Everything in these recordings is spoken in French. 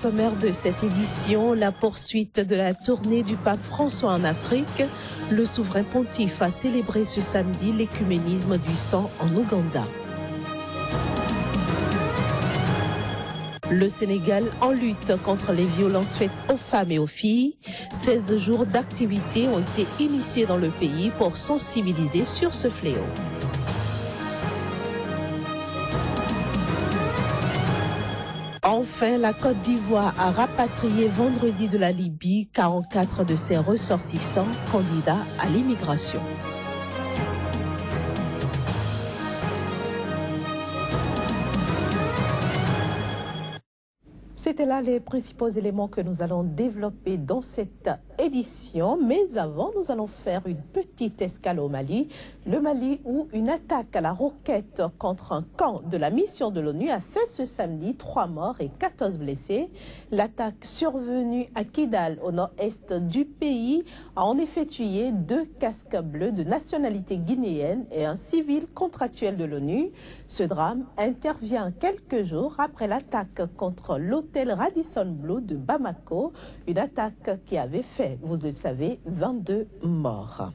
Sommaire de cette édition, la poursuite de la tournée du pape François en Afrique. Le souverain pontife a célébré ce samedi l'écuménisme du sang en Ouganda. Le Sénégal en lutte contre les violences faites aux femmes et aux filles. 16 jours d'activité ont été initiés dans le pays pour sensibiliser sur ce fléau. Enfin, la Côte d'Ivoire a rapatrié vendredi de la Libye 44 de ses ressortissants candidats à l'immigration. C'était là les principaux éléments que nous allons développer dans cette édition. Mais avant, nous allons faire une petite escale au Mali. Le Mali où une attaque à la roquette contre un camp de la mission de l'ONU a fait ce samedi 3 morts et 14 blessés. L'attaque survenue à Kidal, au nord-est du pays, a en effet tué 2 casques bleus de nationalité guinéenne et un civil contractuel de l'ONU. Ce drame intervient quelques jours après l'attaque contre l'hôtel Radisson Blu de Bamako, une attaque qui avait fait, vous le savez, 22 morts.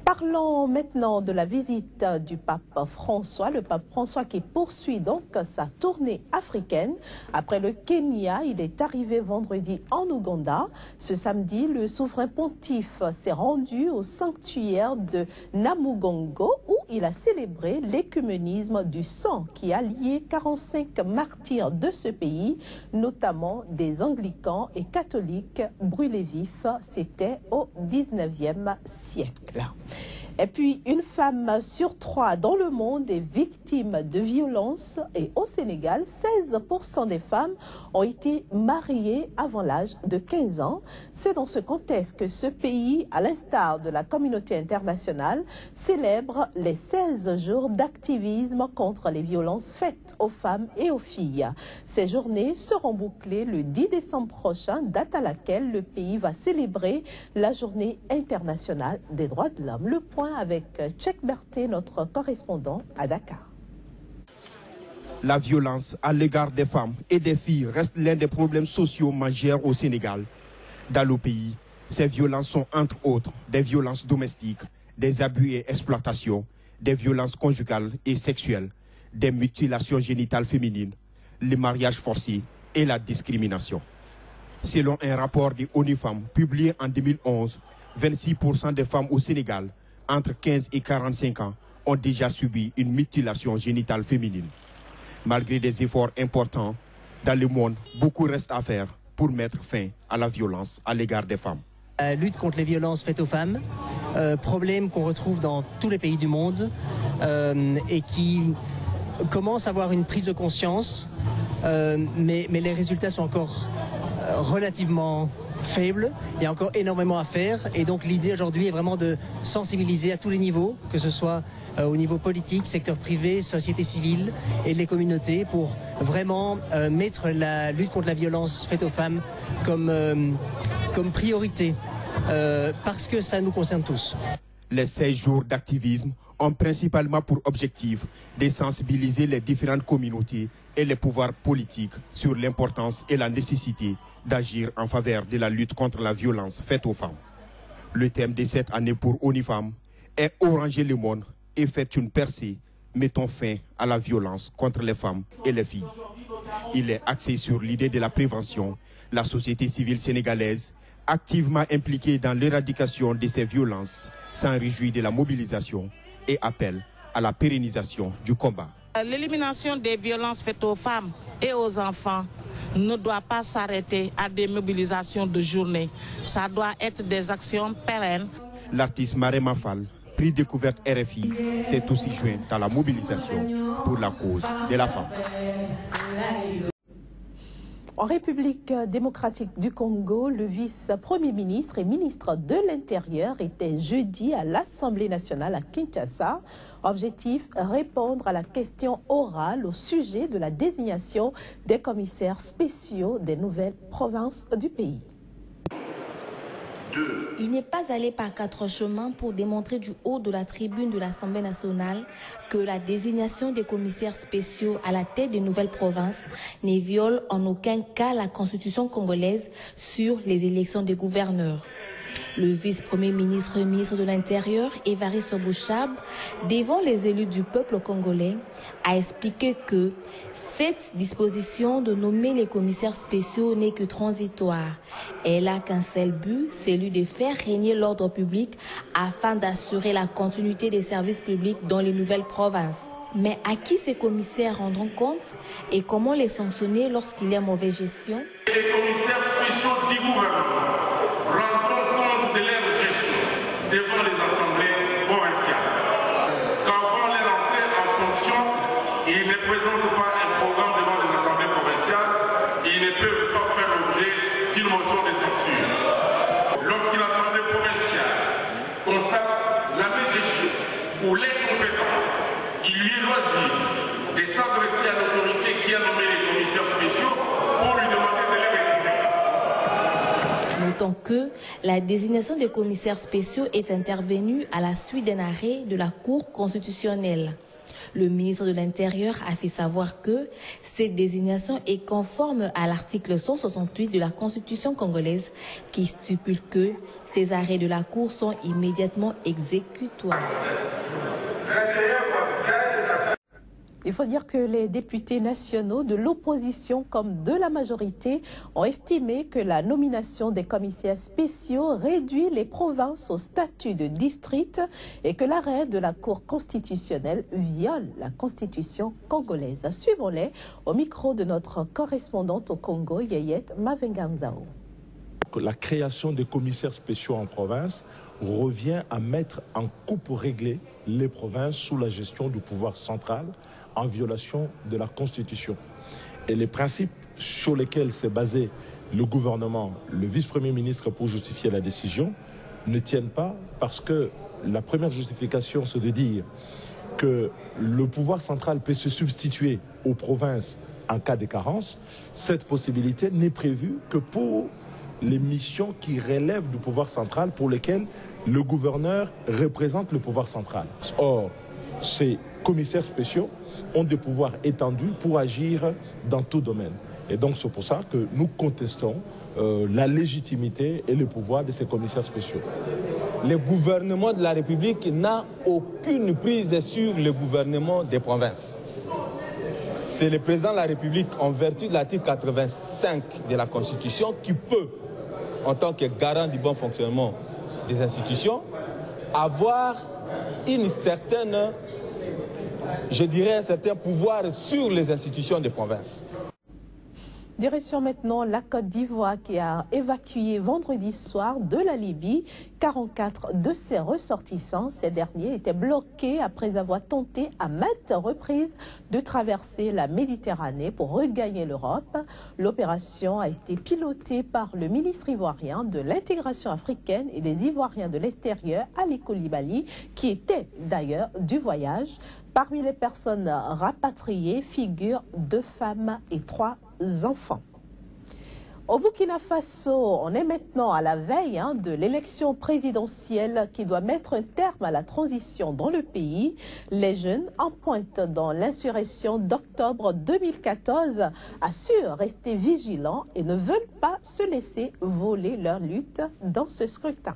Parlons maintenant de la visite du pape François. Le pape François qui poursuit donc sa tournée africaine. Après le Kenya, il est arrivé vendredi en Ouganda. Ce samedi, le souverain pontife s'est rendu au sanctuaire de Namugongo où il a célébré l'écuménisme du sang qui a lié 45 martyrs de ce pays, notamment des anglicans et catholiques brûlés vifs. C'était au 19e siècle. Et puis, une femme sur 3 dans le monde est victime de violences et au Sénégal, 16% des femmes ont été mariées avant l'âge de 15 ans. C'est dans ce contexte que ce pays, à l'instar de la communauté internationale, célèbre les 16 jours d'activisme contre les violences faites aux femmes et aux filles. Ces journées seront bouclées le 10 décembre prochain, date à laquelle le pays va célébrer la journée internationale des droits de l'homme. Le point avec Tchèque Berthet, notre correspondant à Dakar. La violence à l'égard des femmes et des filles reste l'un des problèmes sociaux majeurs au Sénégal. Dans le pays, ces violences sont entre autres des violences domestiques, des abus et exploitations, des violences conjugales et sexuelles, des mutilations génitales féminines, les mariages forcés et la discrimination. Selon un rapport de ONU Femmes publié en 2011, 26% des femmes au Sénégal entre 15 et 45 ans ont déjà subi une mutilation génitale féminine. Malgré des efforts importants, dans le monde, beaucoup reste à faire pour mettre fin à la violence à l'égard des femmes. La lutte contre les violences faites aux femmes, problème qu'on retrouve dans tous les pays du monde et qui commence à avoir une prise de conscience, mais les résultats sont encore relativement faible, il y a encore énormément à faire et donc l'idée aujourd'hui est vraiment de sensibiliser à tous les niveaux, que ce soit au niveau politique, secteur privé, société civile et les communautés pour vraiment mettre la lutte contre la violence faite aux femmes comme priorité parce que ça nous concerne tous. Les 16 jours d'activisme ont principalement pour objectif de sensibiliser les différentes communautés et les pouvoirs politiques sur l'importance et la nécessité d'agir en faveur de la lutte contre la violence faite aux femmes. Le thème de cette année pour ONU Femmes est Oranger le monde et fait une percée, mettons fin à la violence contre les femmes et les filles. Il est axé sur l'idée de la prévention, la société civile sénégalaise, activement impliquée dans l'éradication de ces violences, s'en réjouit de la mobilisation et appelle à la pérennisation du combat. L'élimination des violences faites aux femmes et aux enfants ne doit pas s'arrêter à des mobilisations de journée. Ça doit être des actions pérennes. L'artiste Marema Fall, prix découverte RFI, s'est aussi joint à la mobilisation pour la cause de la femme. En République démocratique du Congo, le vice-premier ministre et ministre de l'Intérieur était jeudi à l'Assemblée nationale à Kinshasa. Objectif, répondre à la question orale au sujet de la désignation des commissaires spéciaux des nouvelles provinces du pays. Il n'est pas allé par quatre chemins pour démontrer du haut de la tribune de l'Assemblée nationale que la désignation des commissaires spéciaux à la tête des nouvelles provinces ne viole en aucun cas la Constitution congolaise sur les élections des gouverneurs. Le vice-premier ministre de l'Intérieur, Évariste Bouchab, devant les élus du peuple congolais, a expliqué que cette disposition de nommer les commissaires spéciaux n'est que transitoire. Elle n'a qu'un seul but, celui de faire régner l'ordre public afin d'assurer la continuité des services publics dans les nouvelles provinces. Mais à qui ces commissaires rendront compte et comment les sanctionner lorsqu'il y a mauvaise gestion? Les commissaires spéciaux du gouvernement rendront compte de leur gestion devant les assemblées provinciales. Quand on les rentrer en fonction, ils ne présentent pas un programme devant les assemblées provinciales, ils ne peuvent pas faire l'objet d'une motion de censure. Lorsqu'une assemblée provinciale constate la mégestion ou les compétences, il lui est loisir de s'adresser à l'autorité qui a nommé les commissaires spéciaux pour lui demander de les retirer. Notons que la désignation des commissaires spéciaux est intervenue à la suite d'un arrêt de la Cour constitutionnelle. Le ministre de l'Intérieur a fait savoir que cette désignation est conforme à l'article 168 de la Constitution congolaise qui stipule que ces arrêts de la Cour sont immédiatement exécutoires. Il faut dire que les députés nationaux de l'opposition comme de la majorité ont estimé que la nomination des commissaires spéciaux réduit les provinces au statut de district et que l'arrêt de la Cour constitutionnelle viole la constitution congolaise. Suivons-les au micro de notre correspondante au Congo, Yeyette Mavenganzao. La création des commissaires spéciaux en province revient à mettre en coupe réglée les provinces sous la gestion du pouvoir central en violation de la Constitution. Et les principes sur lesquels s'est basé le gouvernement, le vice-premier ministre pour justifier la décision, ne tiennent pas parce que la première justification, c'est de dire que le pouvoir central peut se substituer aux provinces en cas de carence. Cette possibilité n'est prévue que pour les missions qui relèvent du pouvoir central pour lesquelles le gouverneur représente le pouvoir central. Or, ces commissaires spéciaux ont des pouvoirs étendus pour agir dans tout domaine. Et donc c'est pour ça que nous contestons la légitimité et le pouvoir de ces commissaires spéciaux. Le gouvernement de la République n'a aucune prise sur le gouvernement des provinces. C'est le président de la République, en vertu de l'article 85 de la Constitution, qui peut, en tant que garant du bon fonctionnement des institutions, avoir une certaine, je dirais, un certain pouvoir sur les institutions des provinces. Direction maintenant la Côte d'Ivoire qui a évacué vendredi soir de la Libye 44 de ses ressortissants. Ces derniers étaient bloqués après avoir tenté à maintes reprises de traverser la Méditerranée pour regagner l'Europe. L'opération a été pilotée par le ministre ivoirien de l'intégration africaine et des Ivoiriens de l'extérieur, Ali Koulibaly, qui était d'ailleurs du voyage. Parmi les personnes rapatriées figurent 2 femmes et 3 enfants. Au Burkina Faso, on est maintenant à la veille de l'élection présidentielle qui doit mettre un terme à la transition dans le pays. Les jeunes en pointe dans l'insurrection d'octobre 2014 assurent rester vigilants et ne veulent pas se laisser voler leur lutte dans ce scrutin.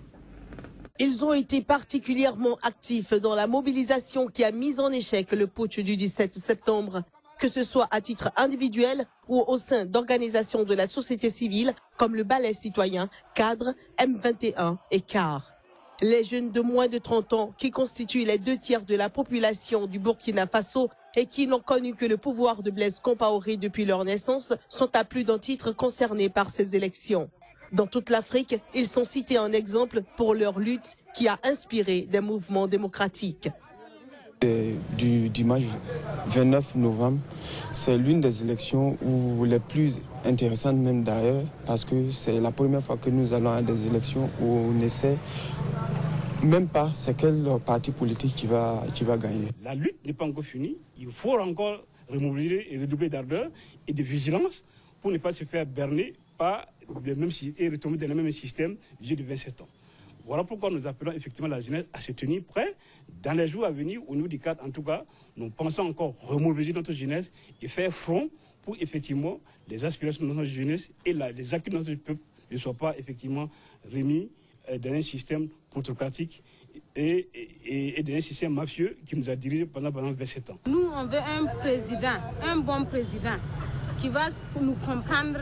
Ils ont été particulièrement actifs dans la mobilisation qui a mis en échec le putsch du 17 septembre, que ce soit à titre individuel ou au sein d'organisations de la société civile comme le Balai citoyen, Cadre, M21 et CAR. Les jeunes de moins de 30 ans, qui constituent les 2/3 de la population du Burkina Faso et qui n'ont connu que le pouvoir de Blaise Compaoré depuis leur naissance, sont à plus d'un titre concernés par ces élections. Dans toute l'Afrique, ils sont cités en exemple pour leur lutte qui a inspiré des mouvements démocratiques. Du dimanche 29 novembre, c'est l'une des élections les plus intéressantes même d'ailleurs, parce que c'est la première fois que nous allons à des élections où on ne sait même pas c'est quel parti politique qui va gagner. La lutte n'est pas encore finie, il faut encore remobiliser et redoubler d'ardeur et de vigilance pour ne pas se faire berner par et retomber dans le même système vieux de 27 ans. Voilà pourquoi nous appelons effectivement la jeunesse à se tenir prêt. Dans les jours à venir, au niveau du cadre, en tout cas, nous pensons encore remobiliser notre jeunesse et faire front pour effectivement les aspirations de notre jeunesse et les acquis de notre peuple ne soient pas effectivement remis dans un système plutocratique et dans un système mafieux qui nous a dirigés pendant 27 ans. Nous, on veut un président, un bon président qui va nous comprendre.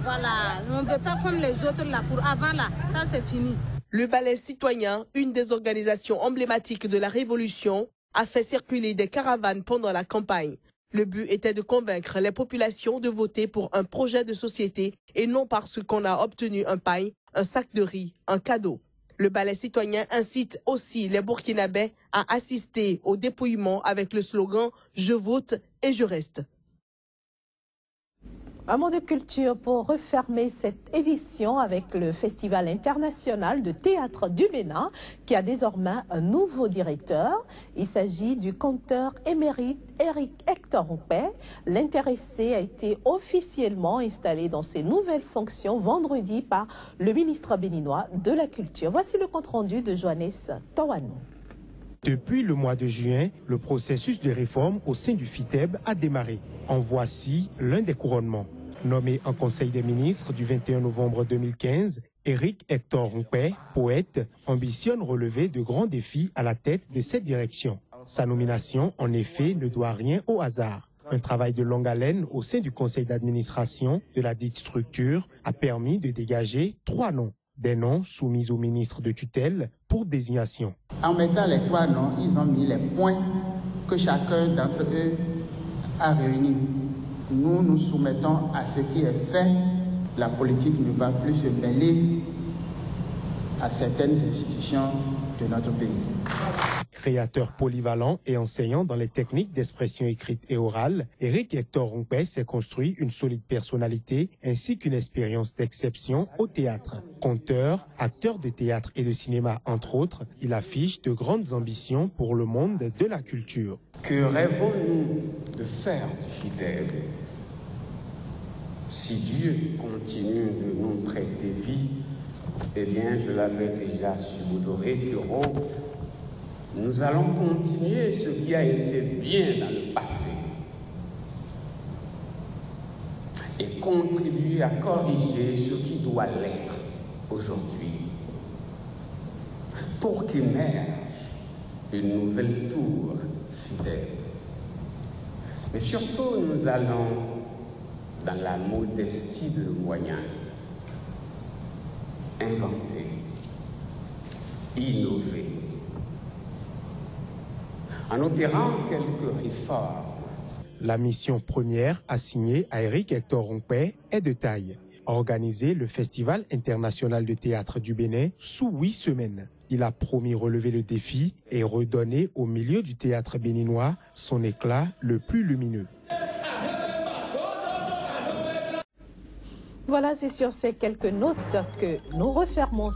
Voilà, on ne veut pas comme les autres là, pour avant là, ça c'est fini. Le Balai citoyen, une des organisations emblématiques de la Révolution, a fait circuler des caravanes pendant la campagne. Le but était de convaincre les populations de voter pour un projet de société et non parce qu'on a obtenu un pain, un sac de riz, un cadeau. Le Balai citoyen incite aussi les Burkinabés à assister au dépouillement avec le slogan « Je vote et je reste ». Un mot de culture pour refermer cette édition avec le Festival international de théâtre du Bénin qui a désormais un nouveau directeur. Il s'agit du conteur émérite Éric Hector Oupé. L'intéressé a été officiellement installé dans ses nouvelles fonctions vendredi par le ministre béninois de la Culture. Voici le compte-rendu de Johannes Tawanou. Depuis le mois de juin, le processus de réforme au sein du FITEB a démarré. En voici l'un des couronnements. Nommé en Conseil des ministres du 21 novembre 2015, Éric Hector Oupé, poète, ambitionne relever de grands défis à la tête de cette direction. Sa nomination, en effet, ne doit rien au hasard. Un travail de longue haleine au sein du conseil d'administration de la dite structure a permis de dégager 3 noms. Des noms soumis au ministre de tutelle pour désignation. En mettant les 3 noms, ils ont mis les points que chacun d'entre eux a réunis. Nous nous soumettons à ce qui est fait. La politique ne va plus se mêler à certaines institutions de notre pays. Créateur polyvalent et enseignant dans les techniques d'expression écrite et orale, Éric Hector Oupé s'est construit une solide personnalité ainsi qu'une expérience d'exception au théâtre. Conteur, acteur de théâtre et de cinéma entre autres, il affiche de grandes ambitions pour le monde de la culture. Que rêvons-nous de faire du FITEB si Dieu continue de nous prêter vie? Eh bien, je l'avais déjà subodoré que nous allons continuer ce qui a été bien dans le passé et contribuer à corriger ce qui doit l'être aujourd'hui pour qu'émerge une nouvelle tour fidèle. Mais surtout, nous allons dans la modestie de nos moyens inventer, innover, en opérant quelques réformes. La mission première assignée à Éric Hector Oupé est de taille. Organiser le Festival international de théâtre du Bénin sous 8 semaines. Il a promis relever le défi et redonner au milieu du théâtre béninois son éclat le plus lumineux. Voilà, c'est sur ces quelques notes que nous refermons